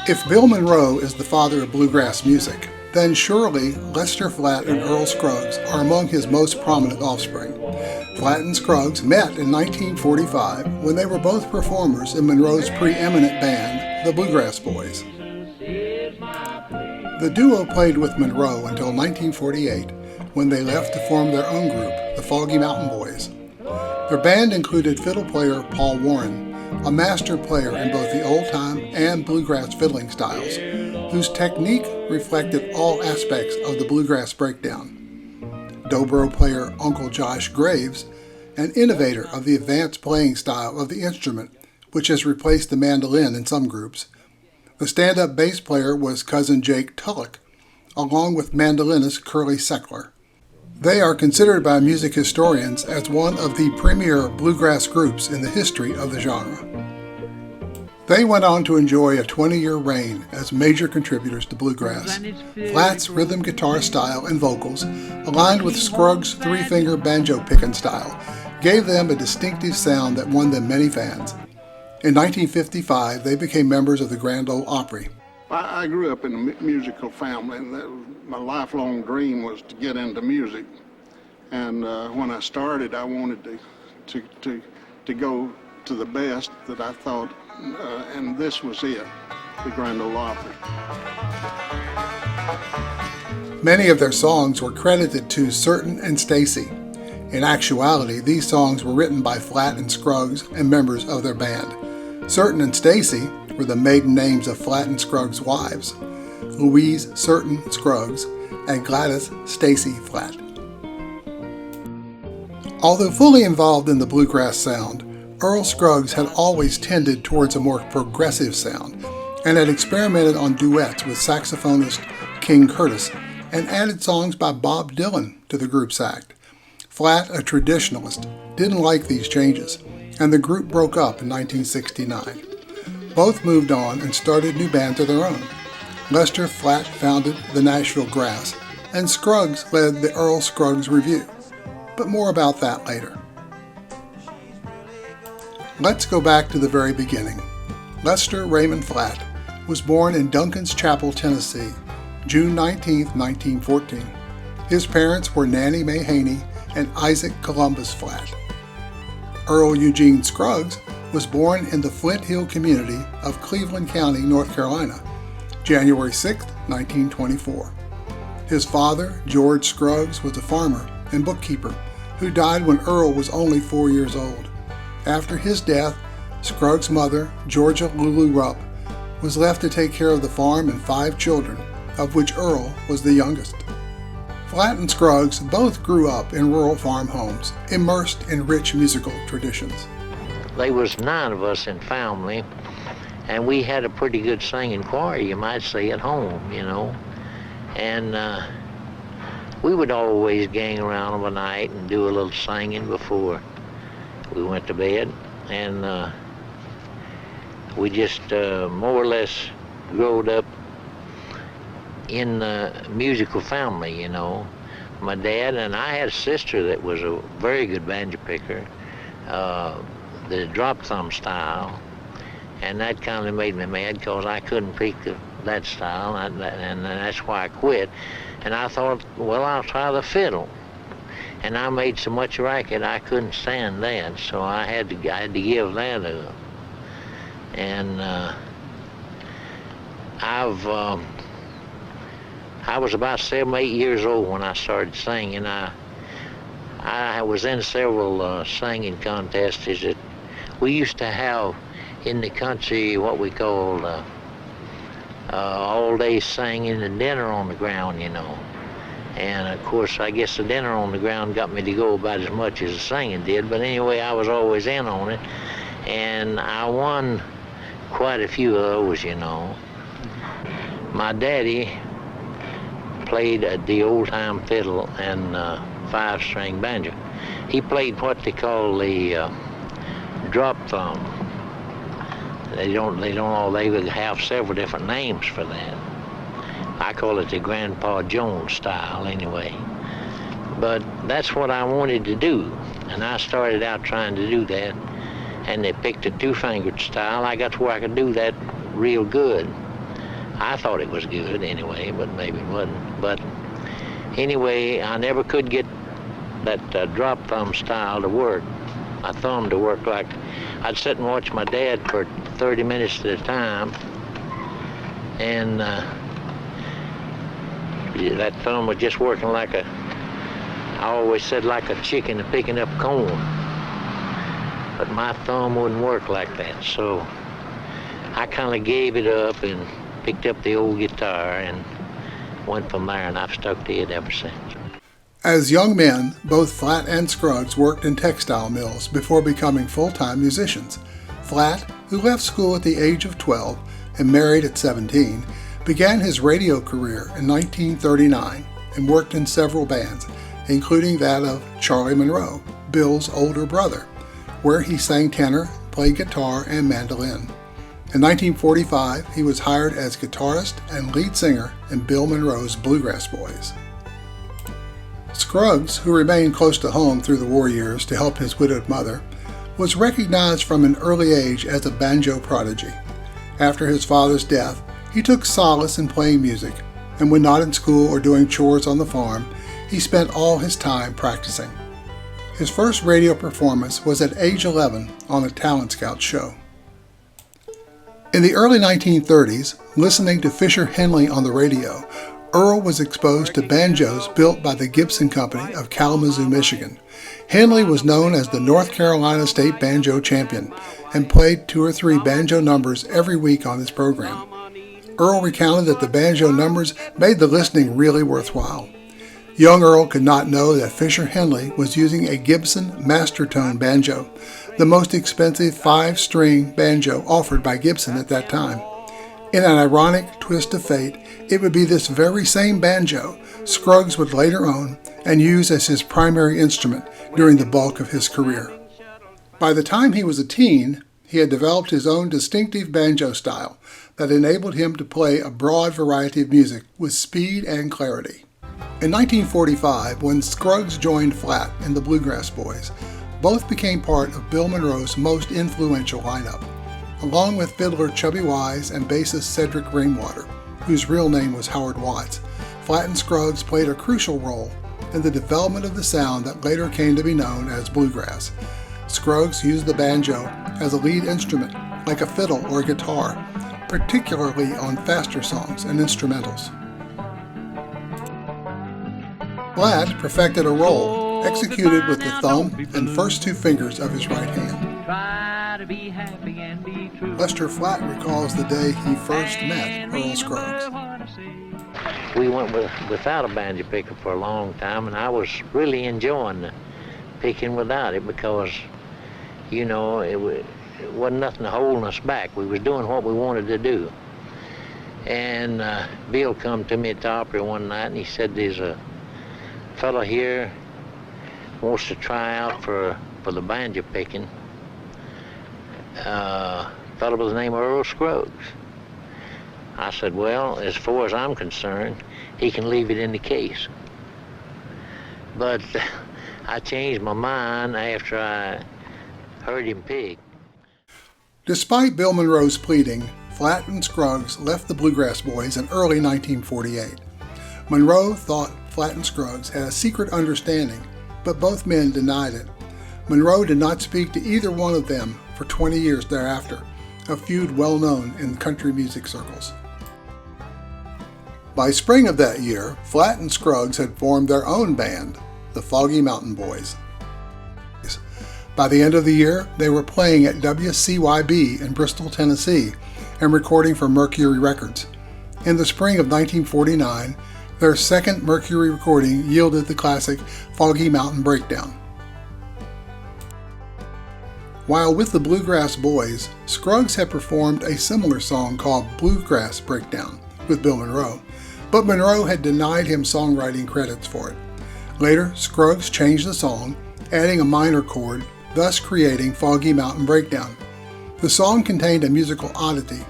If Bill Monroe is the father of bluegrass music, then surely Lester Flatt and Earl Scruggs are among his most prominent offspring. Flatt and Scruggs met in 1945 when they were both performers in Monroe's preeminent band, the Bluegrass Boys. The duo played with Monroe until 1948, when they left to form their own group, the Foggy Mountain Boys. Their band included fiddle player Paul Warren, a master player in both the old-time and bluegrass fiddling styles, whose technique reflected all aspects of the bluegrass breakdown. Dobro player Uncle Josh Graves, an innovator of the advanced playing style of the instrument, which has replaced the mandolin in some groups. The stand-up bass player was cousin Jake Tulloch, along with mandolinist Curly Seckler. They are considered by music historians as one of the premier bluegrass groups in the history of the genre. They went on to enjoy a 20-year reign as major contributors to bluegrass. Flatt's rhythm guitar style and vocals, aligned with Scruggs' three-finger banjo-picking style, gave them a distinctive sound that won them many fans. In 1955, they became members of the Grand Ole Opry. I grew up in a musical family, and my lifelong dream was to get into music. And when I started, I wanted to go to the best that I thought, and this was it, the Grand Ole Opry. Many of their songs were credited to Certain and Stacy. In actuality, these songs were written by Flatt and Scruggs and members of their band. Certain and Stacy were the maiden names of Flatt and Scruggs' wives, Louise Certain Scruggs and Gladys Stacy Flatt. Although fully involved in the bluegrass sound, Earl Scruggs had always tended towards a more progressive sound and had experimented on duets with saxophonist King Curtis and added songs by Bob Dylan to the group's act. Flatt, a traditionalist, didn't like these changes, and the group broke up in 1969. Both moved on and started new bands of their own. Lester Flatt founded the Nashville Grass, and Scruggs led the Earl Scruggs Revue. But more about that later. Let's go back to the very beginning. Lester Raymond Flatt was born in Duncan's Chapel, Tennessee, June 19, 1914. His parents were Nanny Mae Haney and Isaac Columbus Flatt. Earl Eugene Scruggs was born in the Flint Hill community of Cleveland County, North Carolina, January 6, 1924. His father, George Scruggs, was a farmer and bookkeeper who died when Earl was only 4 years old. After his death, Scruggs' mother, Georgia Lulu Rupp, was left to take care of the farm and 5 children, of which Earl was the youngest. Flatt and Scruggs both grew up in rural farm homes, immersed in rich musical traditions. There was 9 of us in family, and we had a pretty good singing choir, you might say, at home, you know. And we would always gang around of a night and do a little singing before we went to bed. And we just more or less growed up in a musical family, you know. My dad and I had a sister that was a very good banjo picker, the drop thumb style, and that kind of made me mad because I couldn't pick that style, and that's why I quit. And I thought, well, I'll try the fiddle. And I made so much racket I couldn't stand that, so I had to give that up. And I was about 7 or 8 years old when I started singing. I was in several singing contests that we used to have in the country, what we called all day singing and dinner on the ground, you know. And of course, I guess the dinner on the ground got me to go about as much as the singing did. But anyway, I was always in on it, and I won quite a few of those, you know. My daddy played the old-time fiddle and 5-string banjo. He played what they call the drop thumb. They have several different names for that. I call it the Grandpa Jones style anyway. But that's what I wanted to do, and I started out trying to do that, and they picked a 2-fingered style. I got to where I could do that real good. I thought it was good anyway, but maybe it wasn't. But anyway, I never could get that drop thumb style to work. My thumb to work like, I'd sit and watch my dad for 30 minutes at a time, and that thumb was just working like I always said, like a chicken picking up corn. But my thumb wouldn't work like that, so I kind of gave it up and picked up the old guitar and went from there, and I've stuck to it ever since. As young men, both Flatt and Scruggs worked in textile mills before becoming full-time musicians. Flatt, who left school at the age of 12 and married at 17, began his radio career in 1939 and worked in several bands, including that of Charlie Monroe, Bill's older brother, where he sang tenor, played guitar, and mandolin. In 1945, he was hired as guitarist and lead singer in Bill Monroe's Bluegrass Boys. Scruggs, who remained close to home through the war years to help his widowed mother, was recognized from an early age as a banjo prodigy. After his father's death, he took solace in playing music, and when not in school or doing chores on the farm, he spent all his time practicing. His first radio performance was at age 11 on a Talent Scout show. In the early 1930s, listening to Fisher Henley on the radio, Earl was exposed to banjos built by the Gibson Company of Kalamazoo, Michigan. Henley was known as the North Carolina State Banjo Champion and played 2 or 3 banjo numbers every week on his program. Earl recounted that the banjo numbers made the listening really worthwhile. Young Earl could not know that Fisher Henley was using a Gibson Mastertone banjo, the most expensive 5-string banjo offered by Gibson at that time. In an ironic twist of fate, it would be this very same banjo Scruggs would later own and use as his primary instrument during the bulk of his career. By the time he was a teen, he had developed his own distinctive banjo style that enabled him to play a broad variety of music with speed and clarity. In 1945, when Scruggs joined Flatt in the Bluegrass Boys, both became part of Bill Monroe's most influential lineup, along with fiddler Chubby Wise and bassist Cedric Rainwater, whose real name was Howard Watts. Flatt and Scruggs played a crucial role in the development of the sound that later came to be known as bluegrass. Scruggs used the banjo as a lead instrument, like a fiddle or a guitar, particularly on faster songs and instrumentals. Flatt perfected a roll, executed with the thumb and first 2 fingers of his right hand. Lester Flatt recalls the day he first met Earl Scruggs. We went without a banjo picker for a long time, and I was really enjoying the picking without it because, you know, it wasn't nothing holding us back. We was doing what we wanted to do. And Bill come to me at the Opry one night, and he said, "There's a fellow here wants to try out for the banjo picking. Fellow by the name of Earl Scruggs." I said, "Well, as far as I'm concerned, he can leave it in the case." But I changed my mind after I heard him pick. Despite Bill Monroe's pleading, Flatt and Scruggs left the Bluegrass Boys in early 1948. Monroe thought Flatt and Scruggs had a secret understanding, but both men denied it. Monroe did not speak to either one of them for 20 years thereafter, a feud well known in country music circles. By spring of that year, Flatt and Scruggs had formed their own band, the Foggy Mountain Boys. By the end of the year, they were playing at WCYB in Bristol, Tennessee, and recording for Mercury Records. In the spring of 1949, their second Mercury recording yielded the classic Foggy Mountain Breakdown. While with the Bluegrass Boys, Scruggs had performed a similar song called Bluegrass Breakdown with Bill Monroe, but Monroe had denied him songwriting credits for it. Later, Scruggs changed the song, adding a minor chord, thus creating Foggy Mountain Breakdown. The song contained a musical oddity.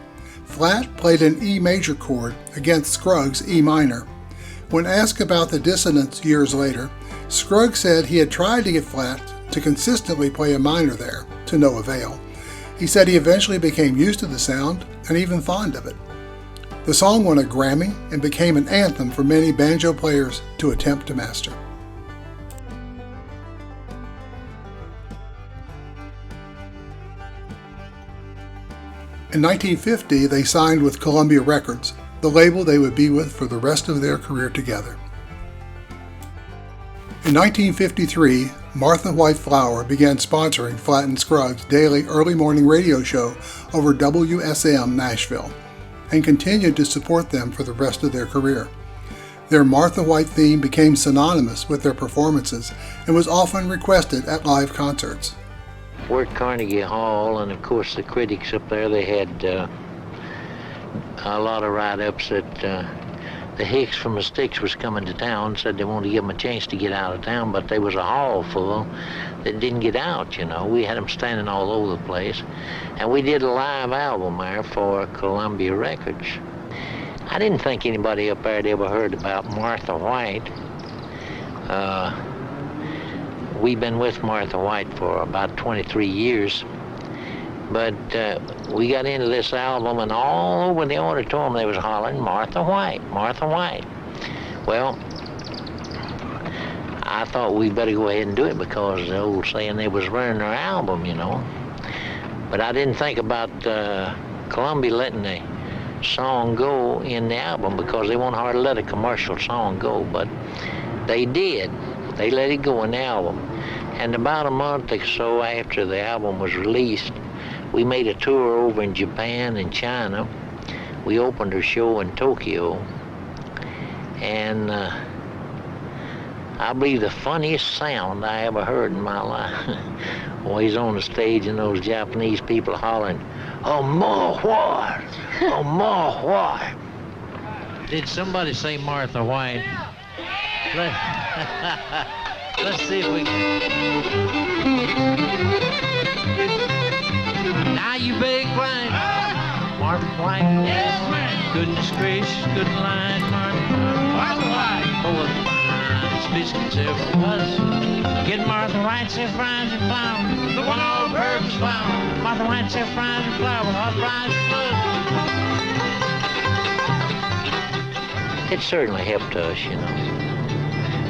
Flatt played an E major chord against Scruggs' E minor. When asked about the dissonance years later, Scruggs said he had tried to get Flatt to consistently play a minor there, to no avail. He said he eventually became used to the sound and even fond of it. The song won a Grammy and became an anthem for many banjo players to attempt to master. In 1950, they signed with Columbia Records, the label they would be with for the rest of their career together. In 1953, Martha White Flower began sponsoring Flatt and Scruggs' daily early morning radio show over WSM Nashville, and continued to support them for the rest of their career. Their Martha White theme became synonymous with their performances and was often requested at live concerts. We're at Carnegie Hall, and of course the critics up there, they had a lot of write-ups that the Hicks from the Sticks was coming to town, said they wanted to give them a chance to get out of town, but there was a hall full that didn't get out, you know. We had them standing all over the place, and we did a live album there for Columbia Records. I didn't think anybody up there had ever heard about Martha White. We've been with Martha White for about 23 years, but we got into this album, and all over the auditorium they was hollering, Martha White, Martha White. Well, I thought we better go ahead and do it because the old saying they was running their album, you know. But I didn't think about Columbia letting the song go in the album because they won't hardly let a commercial song go, but they did. They let it go in the album. And about a month or so after the album was released, we made a tour over in Japan and China. We opened our show in Tokyo. And I believe the funniest sound I ever heard in my life was he's on the stage and those Japanese people hollering, "Oh, more what? Oh, more what?" Did somebody say Martha White? Let's see if we can. Now you big line, Martha White. Yes, man. Goodness gracious, good line, Martha White. Oh, the finest biscuits ever was. Get Martha White, say fries and flour. The one all-purpose flour. Martha White, say fries and flour with hot fries and flour. It certainly helped us, you know.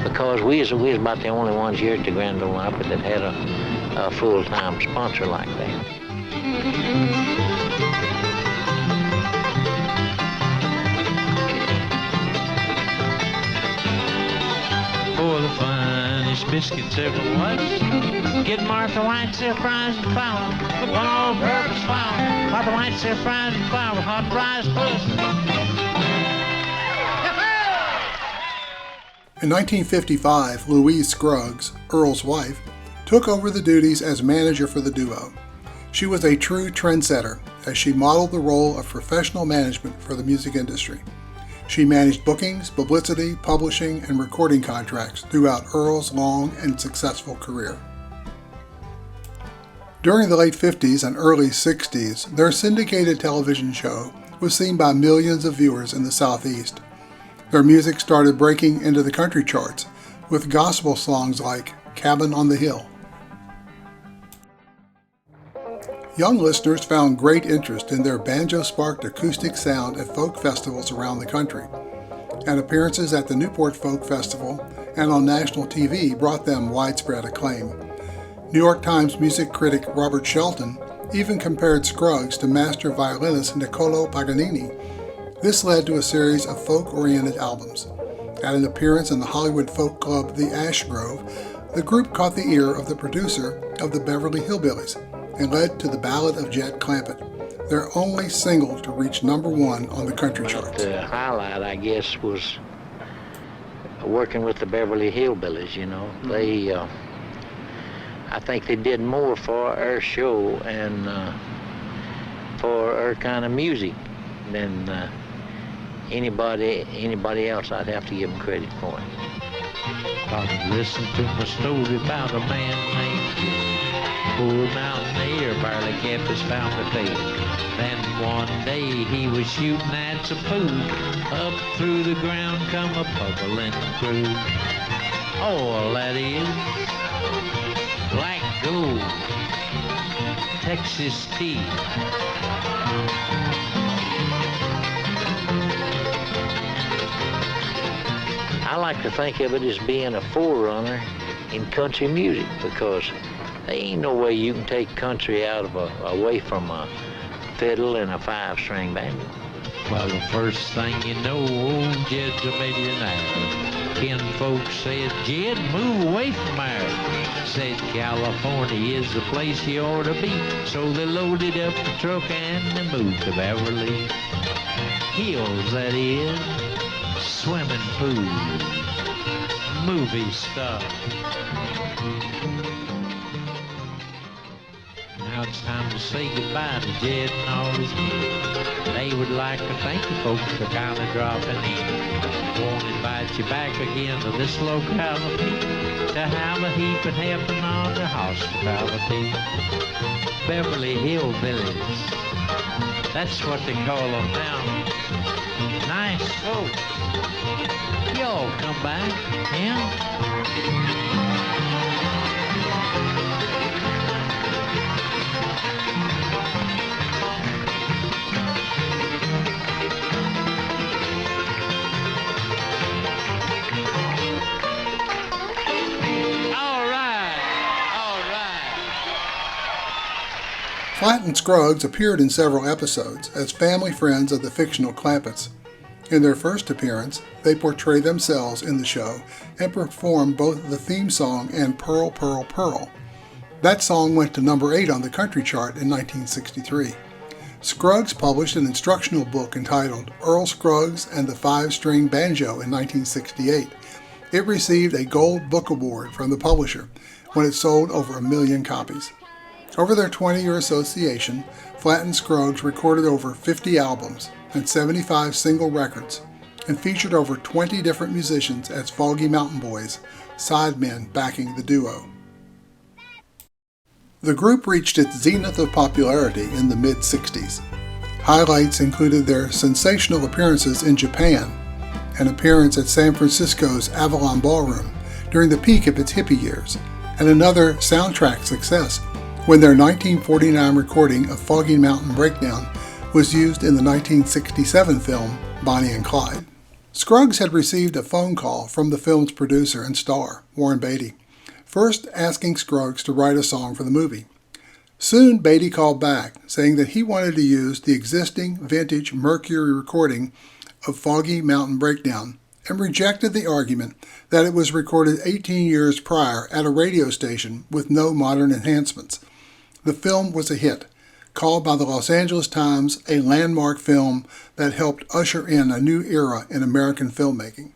Because we was about the only ones here at the Grand Ole Opry that had a full-time sponsor like that. For the finest biscuits ever was, get Martha White, say fries and flour, one all-purpose flour. Martha White, say fries and flour with hot fries plus. In 1955, Louise Scruggs, Earl's wife, took over the duties as manager for the duo. She was a true trendsetter as she modeled the role of professional management for the music industry. She managed bookings, publicity, publishing, and recording contracts throughout Earl's long and successful career. During the late 50s and early 60s, their syndicated television show was seen by millions of viewers in the Southeast. Their music started breaking into the country charts with gospel songs like Cabin on the Hill. Young listeners found great interest in their banjo-sparked acoustic sound at folk festivals around the country, and appearances at the Newport Folk Festival and on national TV brought them widespread acclaim. New York Times music critic Robert Shelton even compared Scruggs to master violinist Niccolò Paganini. This led to a series of folk-oriented albums. At an appearance in the Hollywood folk club The Ash Grove, the group caught the ear of the producer of the Beverly Hillbillies and led to the Ballad of Jed Clampett, their only single to reach #1 on the country charts. The highlight, I guess, was working with the Beverly Hillbillies, you know. They, I think they did more for our show and for our kind of music than anybody else. I'd have to give them credit for it. Listen to my story about a man named poor mountaineer, barely kept his family fed. Then one day he was shooting at some food. Up through the ground come a bubbling crude. Oh, that is black gold, Texas tea. like to think of it as being a forerunner in country music, because there ain't no way you can take country away from a fiddle and a 5-string banjo. Well, the first thing you know, old Jed's a millionaire. Ken folks said, Jed, move away from there. Said California is the place you ought to be. So they loaded up the truck and they moved to Beverly Hills, that is. Swimming pools, movie stuff. Now it's time to say goodbye to Jed and all his men. They would like to thank you folks for kindly dropping in. Won't invite you back again to this locality to have a heap and happen on the hospitality. Beverly Hillbillies, that's what they call them now. Nice folks. Y'all come back, yeah? Flatt and Scruggs appeared in several episodes as family friends of the fictional Clampetts. In their first appearance, they portray themselves in the show and perform both the theme song and Pearl, Pearl, Pearl. That song went to number 8 on the country chart in 1963. Scruggs published an instructional book entitled Earl Scruggs and the 5-String Banjo in 1968. It received a Gold Book Award from the publisher when it sold over 1 million copies. Over their 20-year association, Flatt and Scruggs recorded over 50 albums and 75 single records, and featured over 20 different musicians as Foggy Mountain Boys, sidemen backing the duo. The group reached its zenith of popularity in the mid-60s. Highlights included their sensational appearances in Japan, an appearance at San Francisco's Avalon Ballroom during the peak of its hippie years, and another soundtrack success when their 1949 recording of Foggy Mountain Breakdown was used in the 1967 film Bonnie and Clyde. Scruggs had received a phone call from the film's producer and star, Warren Beatty, first asking Scruggs to write a song for the movie. Soon Beatty called back, saying that he wanted to use the existing vintage Mercury recording of Foggy Mountain Breakdown, and rejected the argument that it was recorded 18 years prior at a radio station with no modern enhancements. The film was a hit, called by the Los Angeles Times a landmark film that helped usher in a new era in American filmmaking.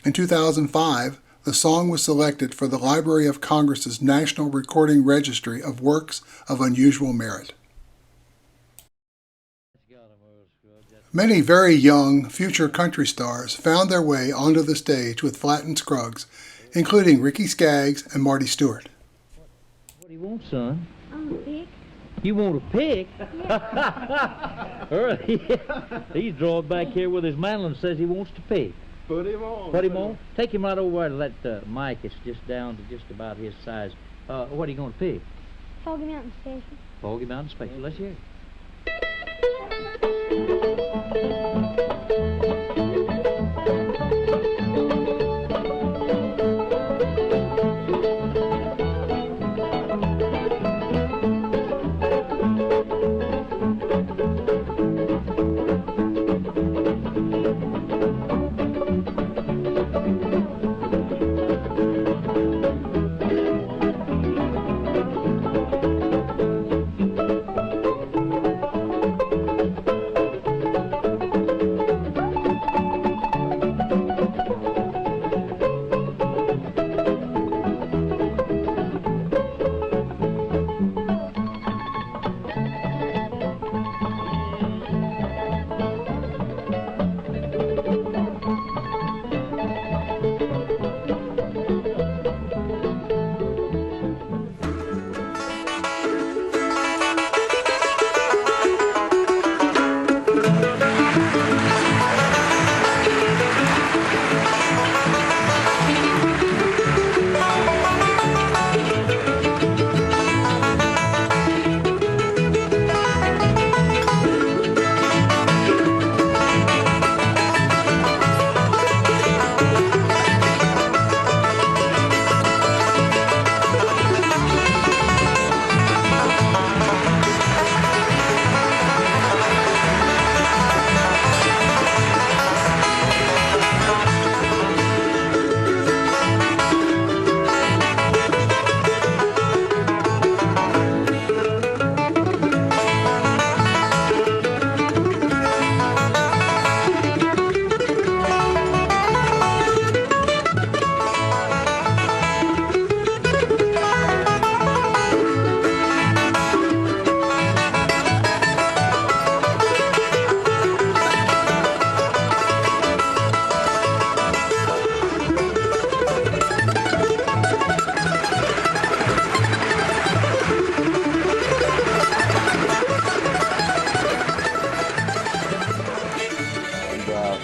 In 2005, the song was selected for the Library of Congress's National Recording Registry of Works of Unusual Merit. Many very young future country stars found their way onto the stage with Flatt and Scruggs, including Ricky Skaggs and Marty Stewart. What do you want, son? I want a pick. You want a pick? Early. He's drawing back here with his mantle and says he wants to pick. Put him on. Put him on? Take him right over to that mic. It's just down to just about his size. What are you going to pick? Foggy Mountain Station. Foggy Mountain Special. Let's hear it.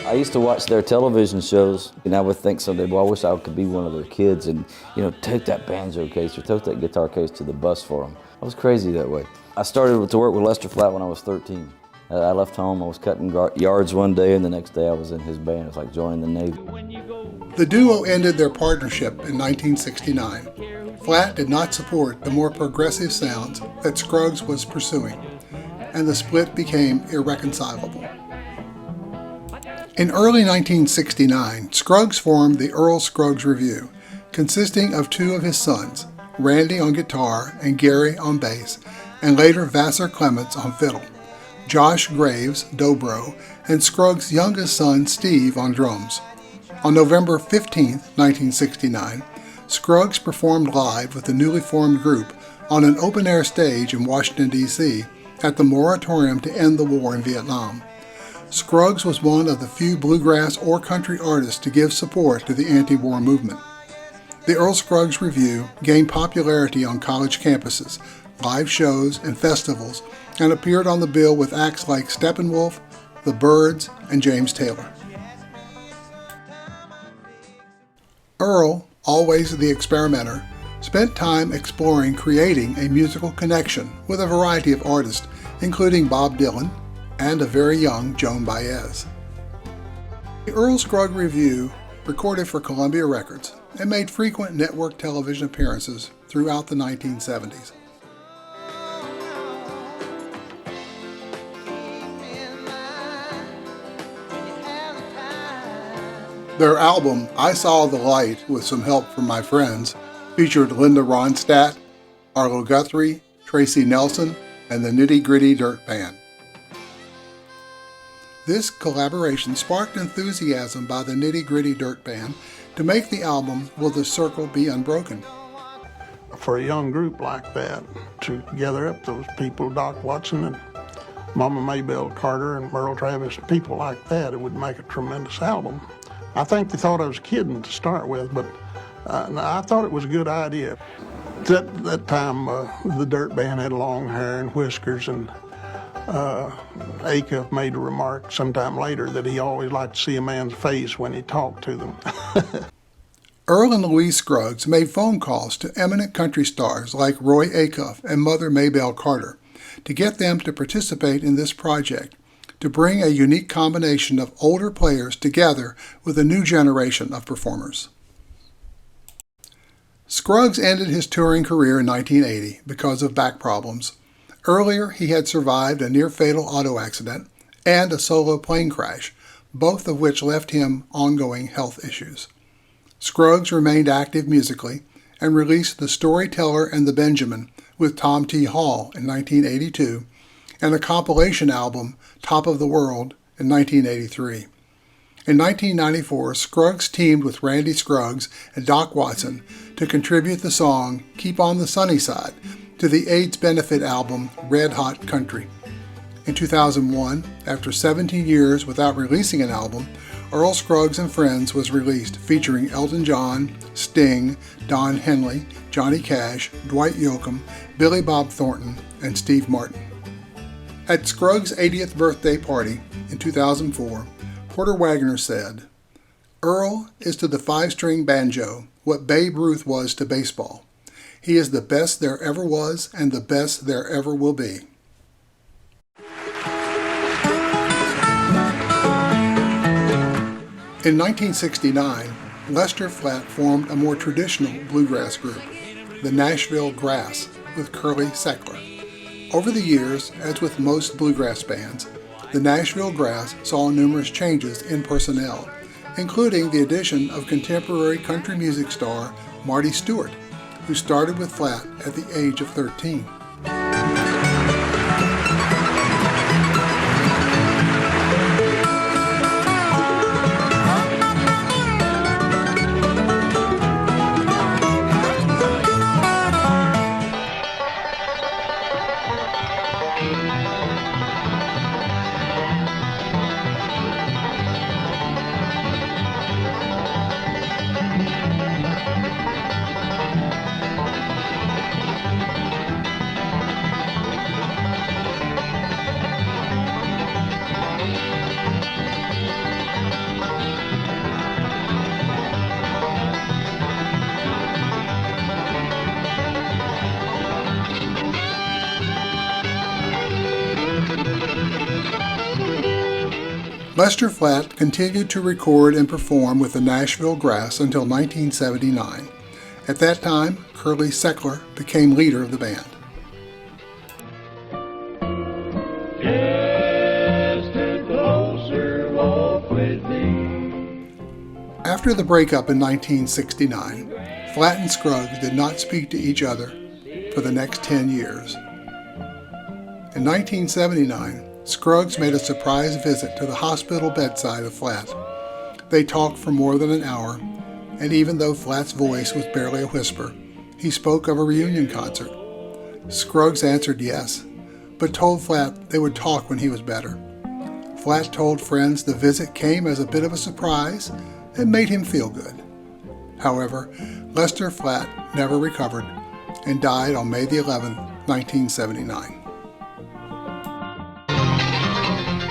I used to watch their television shows, and I would think someday, well, I wish I could be one of their kids and, take that banjo case or take that guitar case to the bus for them. I was crazy that way. I started to work with Lester Flatt when I was 13. I left home, I was cutting yards one day, and the next day I was in his band. It was like joining the Navy. The duo ended their partnership in 1969. Flatt did not support the more progressive sounds that Scruggs was pursuing, and the split became irreconcilable. In early 1969, Scruggs formed the Earl Scruggs Revue, consisting of two of his sons, Randy on guitar and Gary on bass, and later Vassar Clements on fiddle, Josh Graves, dobro, and Scruggs' youngest son, Steve, on drums. On November 15, 1969, Scruggs performed live with the newly formed group on an open-air stage in Washington, D.C. at the Moratorium to End the War in Vietnam. Scruggs was one of the few bluegrass or country artists to give support to the anti-war movement. The Earl Scruggs Revue gained popularity on college campuses, live shows, and festivals, and appeared on the bill with acts like Steppenwolf, the Byrds, and James Taylor. Earl, always the experimenter, spent time exploring creating a musical connection with a variety of artists, including Bob Dylan and a very young Joan Baez. The Earl Scruggs Revue recorded for Columbia Records and made frequent network television appearances throughout the 1970s. Their album, I Saw the Light with Some Help from My Friends, featured Linda Ronstadt, Arlo Guthrie, Tracy Nelson, and the Nitty Gritty Dirt Band. This collaboration sparked enthusiasm by the Nitty Gritty Dirt Band to make the album Will the Circle Be Unbroken? For a young group like that, to gather up those people, Doc Watson and Mama Maybelle Carter and Merle Travis, people like that, it would make a tremendous album. I think they thought I was kidding to start with, but I thought it was a good idea. At that time, the Dirt Band had long hair and whiskers, and Acuff made a remark sometime later that he always liked to see a man's face when he talked to them. Earl and Louise Scruggs made phone calls to eminent country stars like Roy Acuff and Mother Maybelle Carter to get them to participate in this project, to bring a unique combination of older players together with a new generation of performers. Scruggs ended his touring career in 1980 because of back problems. Earlier, he had survived a near-fatal auto accident and a solo plane crash, both of which left him ongoing health issues. Scruggs remained active musically and released The Storyteller and the Benjamin with Tom T. Hall in 1982 and a compilation album, Top of the World, in 1983. In 1994, Scruggs teamed with Randy Scruggs and Doc Watson to contribute the song Keep on the Sunny Side to the AIDS benefit album Red Hot Country. In 2001, after 17 years without releasing an album, Earl Scruggs and Friends was released, featuring Elton John, Sting, Don Henley, Johnny Cash, Dwight Yoakam, Billy Bob Thornton, and Steve Martin. At Scruggs' 80th birthday party in 2004, Porter Wagoner said, "Earl is to the five-string banjo what Babe Ruth was to baseball. He is the best there ever was and the best there ever will be." In 1969, Lester Flatt formed a more traditional bluegrass group, the Nashville Grass, with Curly Seckler. Over the years, as with most bluegrass bands, the Nashville Grass saw numerous changes in personnel, including the addition of contemporary country music star Marty Stewart, who started with Flatt at the age of 13. Lester Flatt continued to record and perform with the Nashville Grass until 1979. At that time, Curly Seckler became leader of the band. Just a closer walk with me. After the breakup in 1969, Flatt and Scruggs did not speak to each other for the next 10 years. In 1979, Scruggs made a surprise visit to the hospital bedside of Flatt. They talked for more than an hour, and even though Flatt's voice was barely a whisper, he spoke of a reunion concert. Scruggs answered yes, but told Flatt they would talk when he was better. Flatt told friends the visit came as a bit of a surprise and made him feel good. However, Lester Flatt never recovered and died on May the 11th, 1979.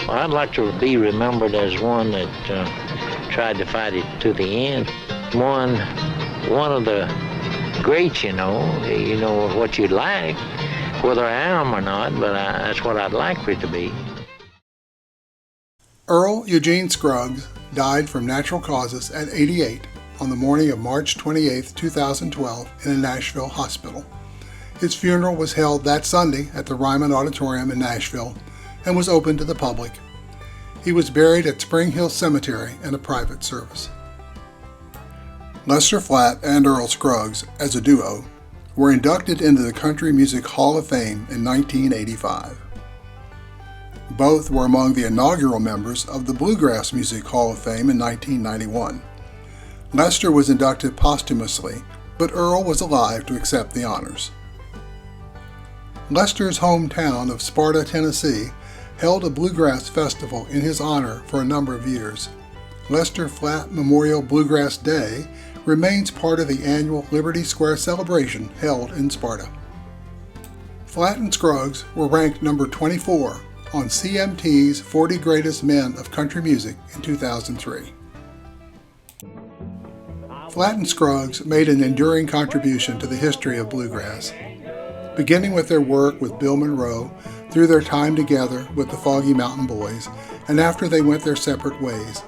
Well, I'd like to be remembered as one that tried to fight it to the end. One of the greats, you know what you'd like, whether I am or not, but that's what I'd like for it to be. Earl Eugene Scruggs died from natural causes at 88 on the morning of March 28, 2012 in a Nashville hospital. His funeral was held that Sunday at the Ryman Auditorium in Nashville and was open to the public. He was buried at Spring Hill Cemetery in a private service. Lester Flatt and Earl Scruggs, as a duo, were inducted into the Country Music Hall of Fame in 1985. Both were among the inaugural members of the Bluegrass Music Hall of Fame in 1991. Lester was inducted posthumously, but Earl was alive to accept the honors. Lester's hometown of Sparta, Tennessee, held a bluegrass festival in his honor for a number of years. Lester Flatt Memorial Bluegrass Day remains part of the annual Liberty Square celebration held in Sparta. Flatt and Scruggs were ranked number 24 on CMT's 40 Greatest Men of Country Music in 2003. Flatt and Scruggs made an enduring contribution to the history of bluegrass, beginning with their work with Bill Monroe through their time together with the Foggy Mountain Boys, and after they went their separate ways.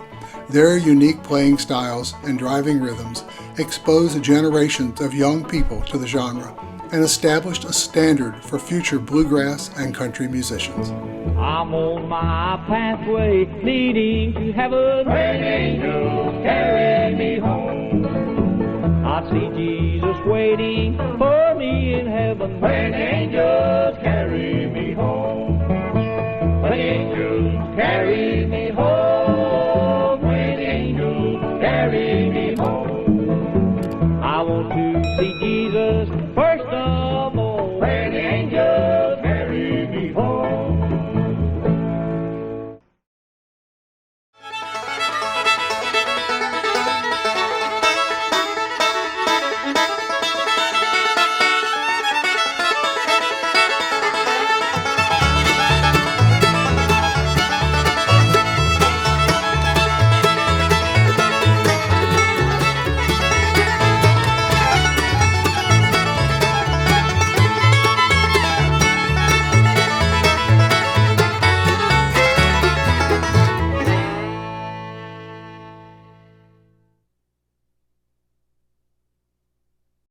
Their unique playing styles and driving rhythms exposed generations of young people to the genre and established a standard for future bluegrass and country musicians. I'm on my pathway leading to heaven. When angels carry me home, I see Jesus waiting for me in heaven. When angels